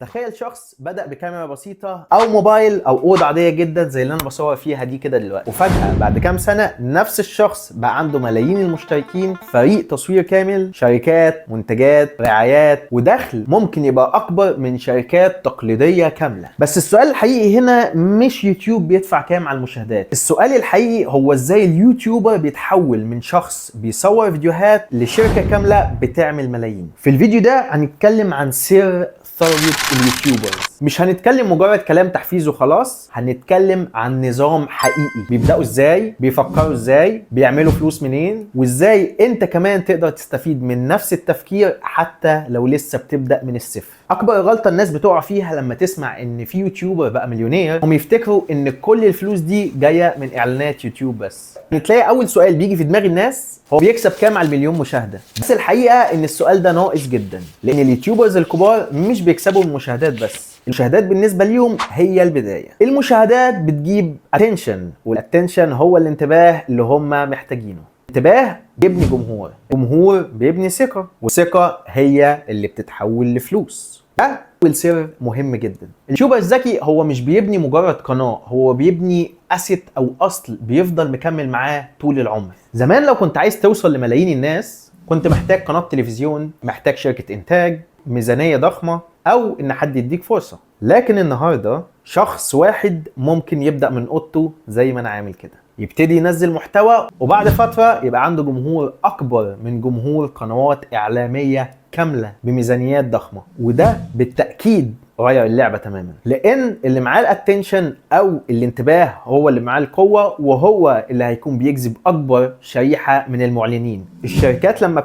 تخيل شخص بدأ بكاميرا بسيطة أو موبايل أو أوضة عادية جدا زي اللي أنا بصور فيها دي كده دلوقتي، وفجأة بعد كام سنة نفس الشخص بقى عنده ملايين المشتركين، فريق تصوير كامل، شركات، منتجات، رعايات، ودخل ممكن يبقى أكبر من شركات تقليدية كاملة. بس السؤال الحقيقي هنا مش يوتيوب بيدفع كام على المشاهدات، السؤال الحقيقي هو إزاي اليوتيوبر بيتحول من شخص بيصور فيديوهات لشركة كاملة بتعمل ملايين. في الفيديو ده هنتكلم عن سر ثروة اليوتيوبرز. مش هنتكلم مجرد كلام تحفيز وخلاص، هنتكلم عن نظام حقيقي، بيبدأوا ازاي، بيفكروا ازاي، بيعملوا فلوس منين، وازاي انت كمان تقدر تستفيد من نفس التفكير حتى لو لسه بتبدأ من الصفر. اكبر غلطة الناس بتقع فيها لما تسمع ان في يوتيوبر بقى مليونير، هم يفتكروا ان كل الفلوس دي جاية من اعلانات يوتيوب بس. تلاقي اول سؤال بيجي في دماغ الناس هو بيكسب كام على المليون مشاهدة؟ بس الحقيقة ان السؤال ده ناقص جدا، لان اليوتيوبرز الكبار مش بيكسبوا المشاهدات بس، المشاهدات بالنسبة ليهم هي البداية. المشاهدات بتجيب اتنشن، والاتنشن هو الانتباه اللي هم محتاجينه. انتباه بيبني جمهور، جمهور بيبني ثقة، والثقة هي اللي بتتحول لفلوس. ده أول سر مهم جدا. اليوتيوبر الذكي هو مش بيبني مجرد قناة، هو بيبني اسيت او اصل بيفضل مكمل معاه طول العمر. زمان لو كنت عايز توصل لملايين الناس كنت محتاج قناة تلفزيون، محتاج شركة انتاج، ميزانية ضخمة، او ان حد يديك فرصة. لكن النهاردة شخص واحد ممكن يبدأ من اوضته زي ما انا عامل كده، يبتدي ينزل محتوى، وبعد فترة يبقى عنده جمهور اكبر من جمهور قنوات اعلامية كاملة بميزانيات ضخمة. وده بالتأكيد غير اللعبة تماما، لان اللي معاه الاتنشن او الانتباه هو اللي معاه القوة، وهو اللي هيكون بيجذب اكبر شريحة من المعلنين. الشركات لما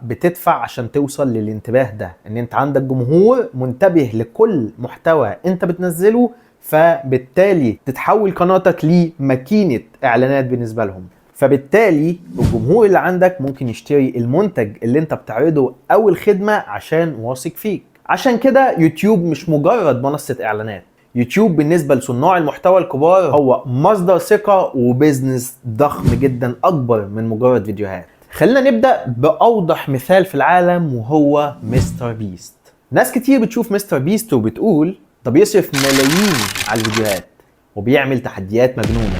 بتدفع عشان توصل للانتباه ده، ان انت عندك جمهور منتبه لكل محتوى انت بتنزله، فبالتالي تتحول قناتك لماكينة اعلانات بالنسبة لهم. فبالتالي الجمهور اللي عندك ممكن يشتري المنتج اللي انت بتعرضه او الخدمة عشان واثق فيك. عشان كده يوتيوب مش مجرد منصة اعلانات، يوتيوب بالنسبة لصناع المحتوى الكبار هو مصدر ثقة وبزنس ضخم جدا اكبر من مجرد فيديوهات. خلينا نبدأ بأوضح مثال في العالم، وهو مستر بيست. ناس كتير بتشوف مستر بيست وبتقول ده بيصرف ملايين على الفيديوهات وبيعمل تحديات مجنونة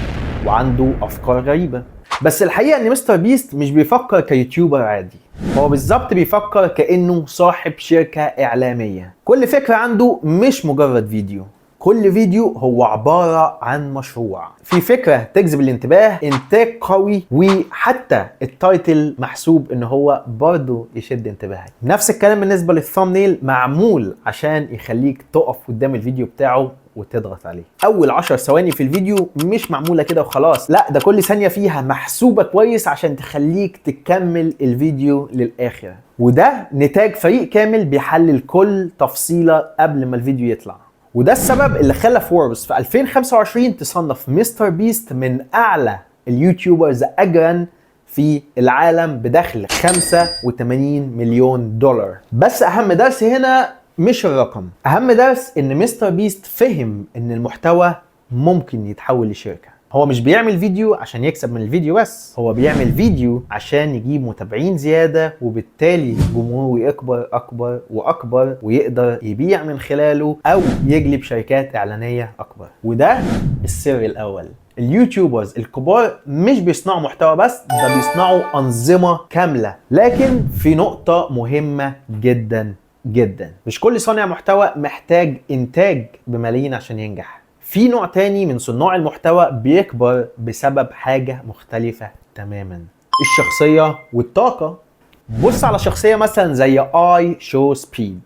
وعنده أفكار غريبة. بس الحقيقة ان مستر بيست مش بيفكر كيوتيوبر عادي، هو بالظبط بيفكر كأنه صاحب شركة إعلامية. كل فكرة عنده مش مجرد فيديو، كل فيديو هو عبارة عن مشروع. في فكرة تجذب الانتباه، انتاج قوي، وحتى التايتل محسوب ان هو برضه يشد انتباهك. نفس الكلام بالنسبة للثامنيل، معمول عشان يخليك تقف قدام الفيديو بتاعه وتضغط عليه. اول 10 ثواني في الفيديو مش معمولة كده وخلاص، لا ده كل ثانية فيها محسوبة كويس عشان تخليك تكمل الفيديو للآخر. وده نتاج فريق كامل بيحلل كل تفصيلة قبل ما الفيديو يطلع. وده السبب اللي خلى فوربس في 2025 تصنف مستر بيست من اعلى اليوتيوبرز اجرا في العالم بدخل 85 مليون دولار. بس اهم درس هنا مش الرقم، اهم درس ان مستر بيست فهم ان المحتوى ممكن يتحول لشركة. هو مش بيعمل فيديو عشان يكسب من الفيديو بس، هو بيعمل فيديو عشان يجيب متابعين زيادة، وبالتالي جمهوره يكبر أكبر وأكبر، ويقدر يبيع من خلاله أو يجلب شركات إعلانية أكبر. وده السر الأول. اليوتيوبرز الكبار مش بيصنعوا محتوى بس، ده بيصنعوا أنظمة كاملة. لكن في نقطة مهمة جدا جدا، مش كل صانع محتوى محتاج إنتاج بملايين عشان ينجح. في نوع تاني من صناع المحتوى بيكبر بسبب حاجة مختلفة تماما، الشخصية والطاقة. بص على شخصية مثلا زي اي شو سبيد.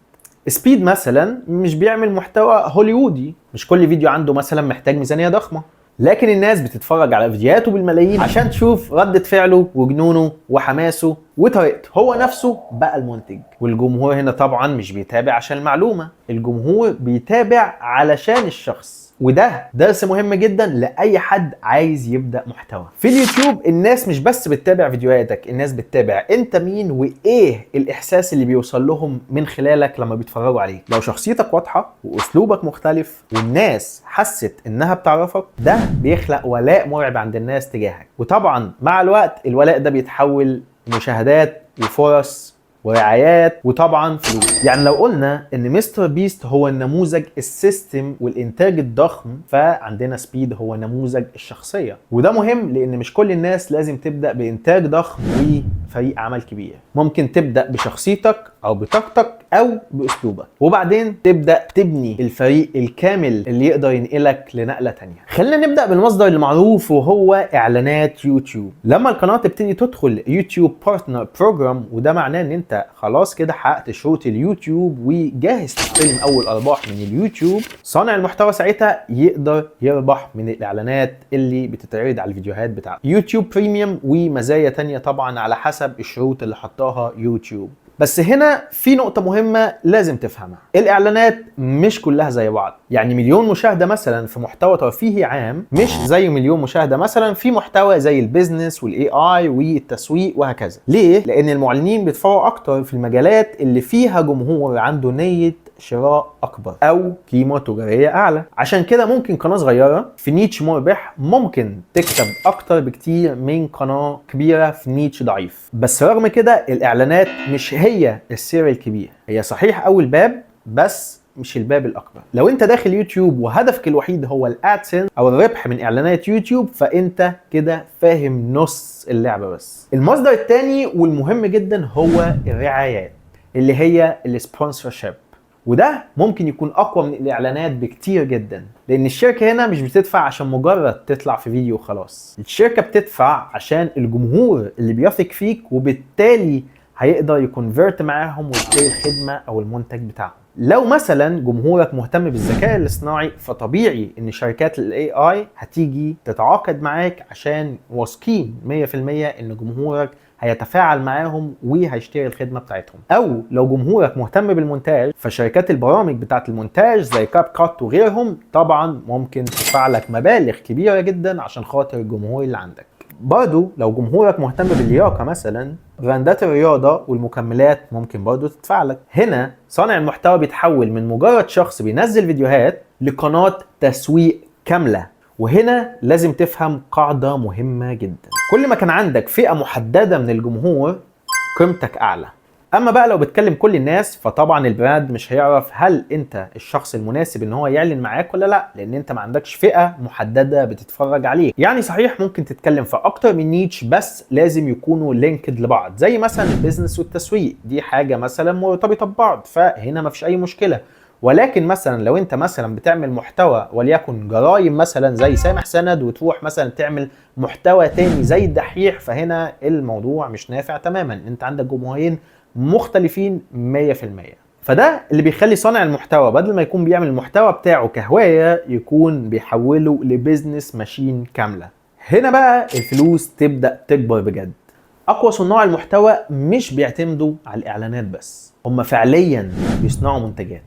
سبيد مثلا مش بيعمل محتوى هوليوودي، مش كل فيديو عنده مثلا محتاج ميزانية ضخمة، لكن الناس بتتفرج على فيديوهاته بالملايين عشان تشوف ردة فعله وجنونه وحماسه وطريقته. هو نفسه بقى المنتج. والجمهور هنا طبعا مش بيتابع عشان المعلومة، الجمهور بيتابع علشان الشخص. وده درس مهم جدا لأي حد عايز يبدأ محتوى. في اليوتيوب الناس مش بس بتتابع فيديوهاتك، الناس بتتابع انت مين وايه الإحساس اللي بيوصل لهم من خلالك لما بيتفرجوا عليك. لو شخصيتك واضحة وأسلوبك مختلف والناس حست انها بتعرفك، ده بيخلق ولاء مرعب عند الناس تجاهك. وطبعا مع الوقت الولاء ده بيتحول لمشاهدات وفرص ورعايات وطبعا فلوس. يعني لو قلنا ان مستر بيست هو النموذج السيستم والانتاج الضخم، فعندنا سبيد هو نموذج الشخصيه. وده مهم لان مش كل الناس لازم تبدا بانتاج ضخم وفريق عمل كبير. ممكن تبدا بشخصيتك او بطاقتك او باسلوبك، وبعدين تبدا تبني الفريق الكامل اللي يقدر ينقلك لنقله تانية. خلينا نبدا بالمصدر المعروف وهو اعلانات يوتيوب. لما القناه تبتدي تدخل يوتيوب بارتنر بروجرام، وده معناه ان انت خلاص كده حققت شروط اليوتيوب وجاهز تستلم اول ارباح من اليوتيوب، صانع المحتوى ساعتها يقدر يربح من الاعلانات اللي بتتعرض على الفيديوهات بتاعته. يوتيوب بريميوم ومزايا تانية طبعا على حسب الشروط اللي حطاها يوتيوب. بس هنا في نقطة مهمة لازم تفهمها، الإعلانات مش كلها زي بعض. يعني مليون مشاهدة مثلا في محتوى ترفيهي عام مش زي مليون مشاهدة مثلا في محتوى زي البيزنس والاي اي والتسويق وهكذا. ليه؟ لأن المعلنين بيدفعوا أكتر في المجالات اللي فيها جمهور عنده نية شراء اكبر او قيمه تجاريه اعلى. عشان كده ممكن قناه صغيره في نيتش مربح ممكن تكسب اكتر بكتير من قناه كبيره في نيتش ضعيف. بس رغم كده الاعلانات مش هي السر الكبير، هي صحيح اول باب بس مش الباب الاكبر. لو انت داخل يوتيوب وهدفك الوحيد هو الادسنس او الربح من اعلانات يوتيوب، فانت كده فاهم نص اللعبه بس. المصدر الثاني والمهم جدا هو الرعايات اللي هي السبونسرشيب، وده ممكن يكون اقوى من الاعلانات بكتير جدا. لان الشركه هنا مش بتدفع عشان مجرد تطلع في فيديو وخلاص، الشركه بتدفع عشان الجمهور اللي بيثق فيك وبالتالي هيقدر يكونفيرت معاهم ويشتري الخدمه او المنتج بتاعهم. لو مثلا جمهورك مهتم بالذكاء الاصطناعي، فطبيعي ان شركات الاي اي هتيجي تتعاقد معاك عشان واثقين 100% ان جمهورك هيتفاعل معاهم وهيشتري الخدمه بتاعتهم. او لو جمهورك مهتم بالمونتاج، فشركات البرامج بتاعه المونتاج زي كاب كات وغيرهم طبعا ممكن تدفع لك مبالغ كبيره جدا عشان خاطر الجمهور اللي عندك. برضو لو جمهورك مهتم باللياقه مثلا، براندات الرياضه والمكملات ممكن برضو تدفع لك. هنا صانع المحتوى بيتحول من مجرد شخص بينزل فيديوهات لقناه تسويق كامله. وهنا لازم تفهم قاعده مهمه جدا، كل ما كان عندك فئه محدده من الجمهور قيمتك اعلى. اما بقى لو بتكلم كل الناس، فطبعا البراند مش هيعرف هل انت الشخص المناسب ان هو يعلن معاك ولا لا، لان انت ما عندكش فئه محدده بتتفرج عليك. يعني صحيح ممكن تتكلم في اكتر من نيتش بس لازم يكونوا لينكد لبعض، زي مثلا البيزنس والتسويق، دي حاجه مثلا مرتبطه ببعض، فهنا ما فيش اي مشكله. ولكن مثلا لو انت مثلا بتعمل محتوى وليكن جرايم مثلا زي سامح سند، وتروح مثلا تعمل محتوى تاني زي الدحيح، فهنا الموضوع مش نافع تماما، انت عندك جمهورين مختلفين 100%. فده اللي بيخلي صانع المحتوى بدل ما يكون بيعمل المحتوى بتاعه كهواية، يكون بيحوله لبيزنس ماشين كاملة. هنا بقى الفلوس تبدأ تكبر بجد. اقوى صناع المحتوى مش بيعتمدوا على الاعلانات بس، هم فعليا بيصنعوا منتجات.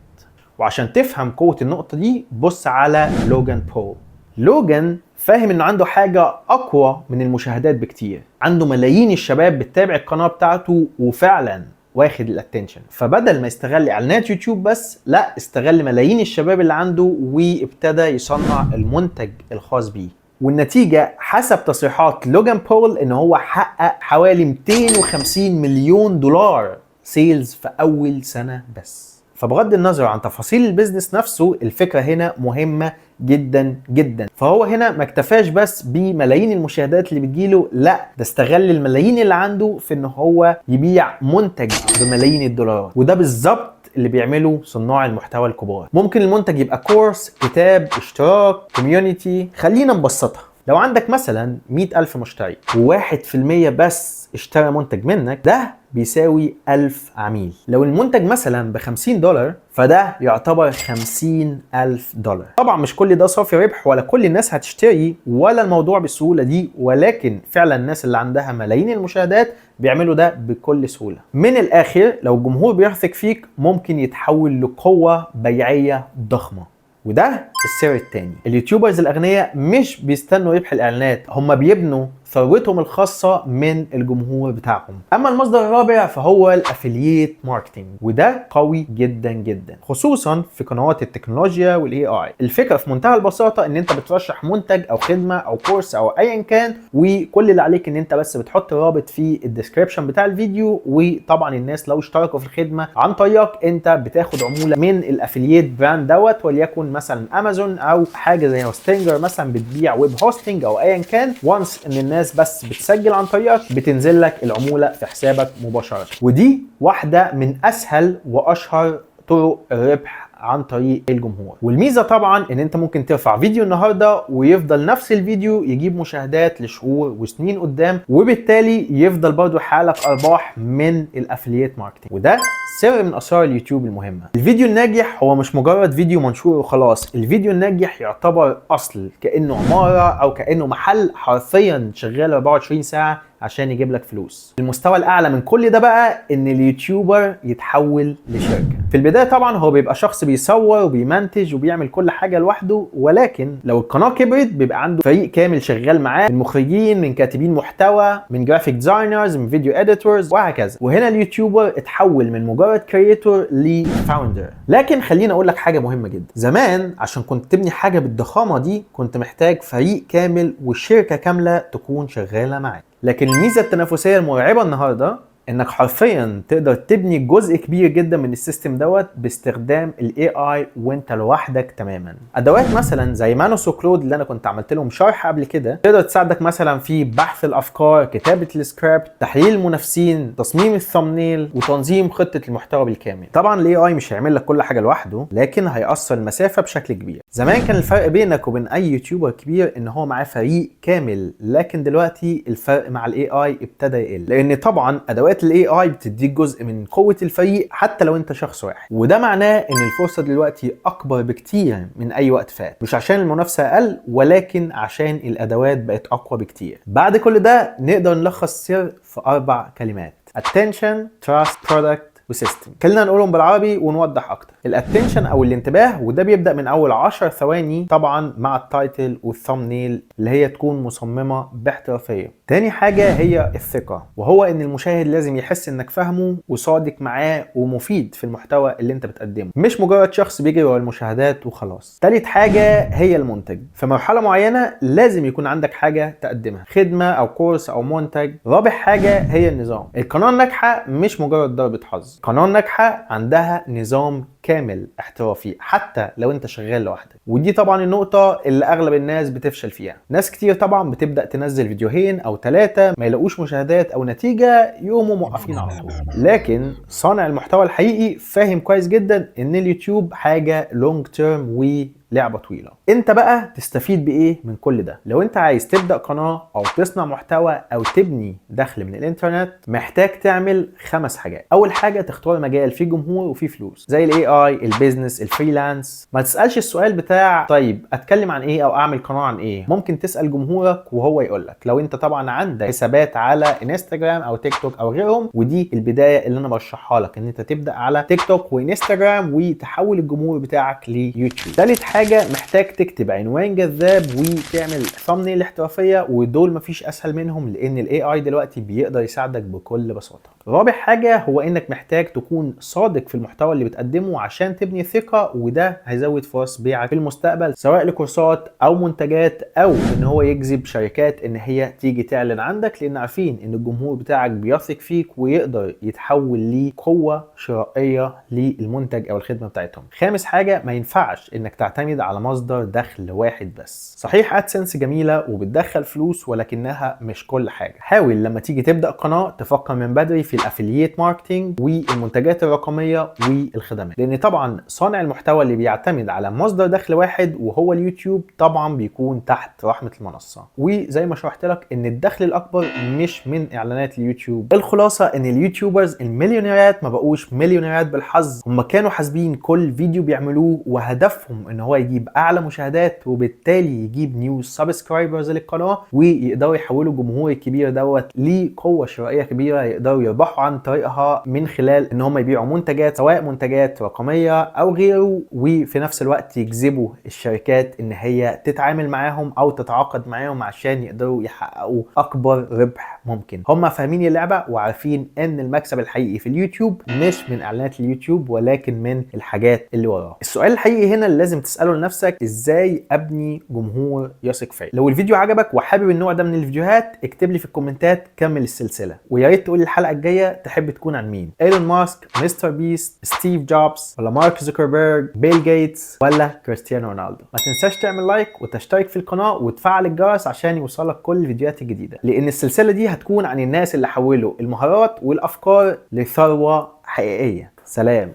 وعشان تفهم قوة النقطة دي، بص على لوجان بول. لوجان فاهم انه عنده حاجة اقوى من المشاهدات بكتير، عنده ملايين الشباب بتتابع القناة بتاعته وفعلا واخد الاتنشن. فبدل ما يستغل اعلانات يوتيوب بس، لا، استغل ملايين الشباب اللي عنده وابتدى يصنع المنتج الخاص بيه. والنتيجة حسب تصريحات لوجان بول ان هو حقق حوالي 250 مليون دولار سيلز في اول سنة بس. فبغض النظر عن تفاصيل البيزنس نفسه، الفكرة هنا مهمة جدا جدا. فهو هنا ما اكتفاش بس بملايين المشاهدات اللي بتجيله، لا، ده استغل الملايين اللي عنده في ان هو يبيع منتج بملايين الدولارات. وده بالظبط اللي بيعمله صناع المحتوى الكبار. ممكن المنتج يبقى كورس، كتاب، اشتراك، كوميونيتي. خلينا نبسطها، لو عندك مثلا 100,000 مشتري و1% بس اشترى منتج منك، ده بيساوي 1000 عميل. لو المنتج مثلا ب$50، فده يعتبر $50,000. طبعا مش كل ده صافي ربح، ولا كل الناس هتشتري، ولا الموضوع بالسهولة دي، ولكن فعلا الناس اللي عندها ملايين المشاهدات بيعملوا ده بكل سهولة. من الآخر، لو الجمهور بيثق فيك ممكن يتحول لقوة بيعية ضخمة، وده السر التاني، اليوتيوبرز الاغنياء مش بيستنوا ربح الاعلانات، هم بيبنوا ثروتهم الخاصة من الجمهور بتاعهم. اما المصدر الرابع فهو الافيلييت ماركتنج، وده قوي جدا جدا خصوصا في قنوات التكنولوجيا والاي اي. الفكرة في منتهى البساطة ان انت بترشح منتج او خدمة او كورس او ايا كان، وكل اللي عليك ان انت بس بتحط رابط في الديسكريبشن بتاع الفيديو، وطبعا الناس لو اشتركوا في الخدمة عن طريقك انت بتاخد عمولة من الافيلييت براند دوت، وليكن مثلا امازون او حاجة زي هوستنجر مثلا بتبيع ويب هوستنج او ايا كان. وانس ان الناس بس بتسجل عن طريقك بتنزل لك العمولة في حسابك مباشرة. ودي واحدة من اسهل واشهر طرق الربح عن طريق الجمهور. والميزة طبعا ان انت ممكن ترفع فيديو النهاردة ويفضل نفس الفيديو يجيب مشاهدات لشهور وسنين قدام، وبالتالي يفضل برضو يحقق ارباح من الافلييت ماركتنج. وده سر من اسرار اليوتيوب المهمة. الفيديو الناجح هو مش مجرد فيديو منشور وخلاص، الفيديو الناجح يعتبر اصل، كأنه عمارة او كأنه محل حرفيا شغال 24 ساعة عشان يجيب لك فلوس. المستوى الاعلى من كل ده بقى ان اليوتيوبر يتحول لشركة. في البداية طبعا هو بيبقى شخص بيصور وبيمنتج وبيعمل كل حاجة لوحده، ولكن لو القناة كبرت بيبقى عنده فريق كامل شغال معاه، من مخرجين، من كاتبين محتوى، من جرافيك ديزاينرز، من فيديو اديتورز وهكذا. وهنا اليوتيوبر اتحول من مجرد كرييتور لفاوندر. لكن خليني اقول لك حاجة مهمة جدا، زمان عشان كنت تبني حاجة بالضخامة دي كنت محتاج فريق كامل وشركة كاملة تكون شغالة معاك. لكن الميزة التنافسية المرعبة النهاردة انك حرفيا تقدر تبني جزء كبير جدا من السيستم دوت باستخدام الاي اي وانت لوحدك تماما. ادوات مثلا زي مانوس وكلود اللي انا كنت عملت لهم شرح قبل كده تقدر تساعدك مثلا في بحث الافكار، كتابة السكريبت، تحليل المنافسين، تصميم الثامنيل، وتنظيم خطة المحتوى بالكامل. طبعا الاي اي مش هيعمل لك كل حاجة لوحده، لكن هيقصر المسافة بشكل كبير. زمان كان الفرق بينك وبين اي يوتيوبر كبير ان هو معاه فريق كامل، لكن دلوقتي الفرق مع الاي اي ابتدى يقل، لان طبعا ادوات الاي اي بتديك جزء من قوة الفريق حتى لو انت شخص واحد. وده معناه ان الفرصة دلوقتي اكبر بكتير من اي وقت فات، مش عشان المنافسة اقل ولكن عشان الادوات بقت اقوى بكتير. بعد كل ده نقدر نلخص السر في 4 كلمات: attention, trust, product وسيستم. خلينا نقولهم بالعربي ونوضح اكتر. الاتنشن او الانتباه، وده بيبدا من اول 10 ثواني طبعا مع التايتل والثامنيل اللي هي تكون مصممه باحترافيه. تاني حاجه هي الثقه، وهو ان المشاهد لازم يحس انك فاهمه وصادق معاه ومفيد في المحتوى اللي انت بتقدمه، مش مجرد شخص بيجري ورا المشاهدات وخلاص. تالت حاجه هي المنتج. في مرحله معينه لازم يكون عندك حاجه تقدمها، خدمه او كورس او منتج. رابع حاجه هي النظام. القناه الناجحه مش مجرد ضربه حظ، قناه ناجحه عندها نظام كامل احترافي حتى لو انت شغال لوحدك. ودي طبعا النقطة اللي اغلب الناس بتفشل فيها. ناس كتير طبعا بتبدأ تنزل فيديوهين او 3 ما يلاقوش مشاهدات او نتيجة يقوموا موقفين على طول. لكن صانع المحتوى الحقيقي فاهم كويس جدا ان اليوتيوب حاجة لونج تيرم لعبة طويلة. انت بقى تستفيد بايه من كل ده؟ لو انت عايز تبدأ قناة او تصنع محتوى او تبني دخل من الانترنت، محتاج تعمل 5 حاجات. اول حاجة تختار مجال فيه جمهور وفيه فلوس، زي الاي اي، البيزنس، الفريلانس. ما تسألش السؤال بتاع طيب اتكلم عن ايه او اعمل قناة عن ايه. ممكن تسأل جمهورك وهو يقولك، لو انت طبعا عندك حسابات على انستجرام او تيك توك او غيرهم. ودي البداية اللي انا برشحها لك، ان انت تبدأ على تيك توك وانستجرام وتحول الجمهور بتاعك ليوتيوب. ثالث حاجة محتاج تكتب عنوان جذاب وتعمل ثامنيل احترافية، ودول مفيش اسهل منهم لان الاي اي دلوقتي بيقدر يساعدك بكل بساطة. رابع حاجة هو انك محتاج تكون صادق في المحتوى اللي بتقدمه عشان تبني ثقة، وده هيزود فرص بيعك في المستقبل، سواء لكورسات او منتجات او ان هو يجذب شركات ان هي تيجي تعلن عندك، لان عارفين ان الجمهور بتاعك بيثق فيك ويقدر يتحول لقوة شرائية للمنتج او الخدمة بتاعتهم. خامس حاجة، ما ينفعش انك تعتمد على مصدر دخل واحد بس. صحيح ادسنس جميلة وبتدخل فلوس، ولكنها مش كل حاجة. حاول لما تيجي تبدأ قناة تفكر من بدري في الافيلييت ماركتينج والمنتجات الرقمية والخدمات، لان طبعا صانع المحتوى اللي بيعتمد على مصدر دخل واحد وهو اليوتيوب طبعا بيكون تحت رحمة المنصة. وزي ما شرحت لك ان الدخل الاكبر مش من اعلانات اليوتيوب. الخلاصة ان اليوتيوبرز المليونيرات ما بقوش مليونيرات بالحظ، هم كانوا حاسبين كل فيديو بيعملوه وهدفهم ان هو يجيب اعلى مشاهدات وبالتالي يجيب نيو سبسكرايبرز للقناه، ويقدروا يحولوا الجمهور الكبير دوت لقوه شرائيه كبيره يقدروا يربحوا عن طريقها من خلال ان هم يبيعوا منتجات، سواء منتجات رقميه او غيره، وفي نفس الوقت يجذبوا الشركات ان هي تتعامل معاهم او تتعاقد معاهم عشان يقدروا يحققوا اكبر ربح ممكن. هم فاهمين اللعبه وعارفين ان المكسب الحقيقي في اليوتيوب مش من اعلانات اليوتيوب ولكن من الحاجات اللي وراها. السؤال الحقيقي هنا اللي لازم تساله لنفسك، ازاي ابني جمهور يثق فيا؟ لو الفيديو عجبك وحابب النوع ده من الفيديوهات اكتب لي في الكومنتات كمل السلسله، ويا ريت تقول لي الحلقه الجايه تحب تكون عن مين؟ ايلون ماسك، مستر بيست، ستيف جوبز، ولا مارك زوكربيرج، بيل جيتس، ولا كريستيانو رونالدو؟ ما تنساش تعمل لايك وتشترك في القناه وتفعل الجرس عشان يوصلك كل الفيديوهات الجديده، لان السلسله دي هتكون عن الناس اللي حولوا المهارات والافكار لثروه حقيقيه. سلام.